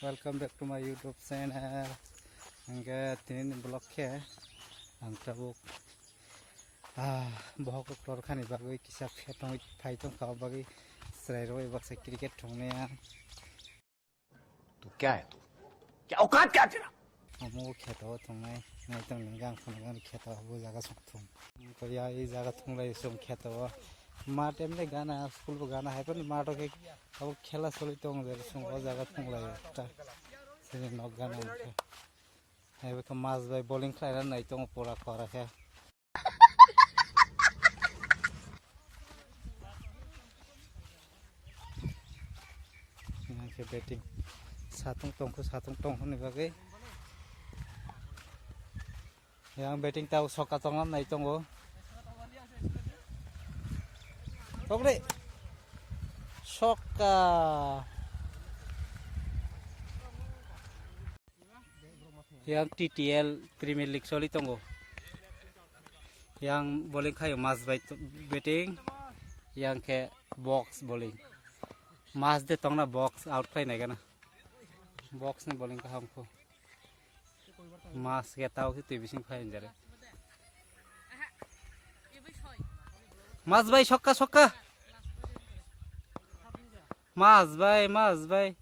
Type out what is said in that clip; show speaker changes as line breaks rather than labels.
Welcome back to my YouTube channel. Angga tinin blog ke angka buk bahok klor khani bagui kisah khetong faitong kau bagi serai roi bak se cricket thongने ya
तू क्या है तू क्या औकात क्या तेरा
amu kheto thongnai nai tong lingang phungang kheto bu jaga thong ko ya ei jaga thonglai som kheto ma temne gana school gana hai pan ma to ke अब खेला चली तो संग जगह थंगलाय से नक गाना है बेखौ मास बाय बलिंग खायना नाय तो पूरा खराखे यहाँ के बैटिंग सातुं टंग होने बागै यहाँ बैटिंग ताव सका टंग नाय टंगो okay Soka yang TTL Premier League soli tonggo yang bowling kayo mas batting yang ke box bowling mas de tongna box out play naik na box ne bowling ka hamko mas ke tau ki tibising khai jare mas bhai soka Mas vai.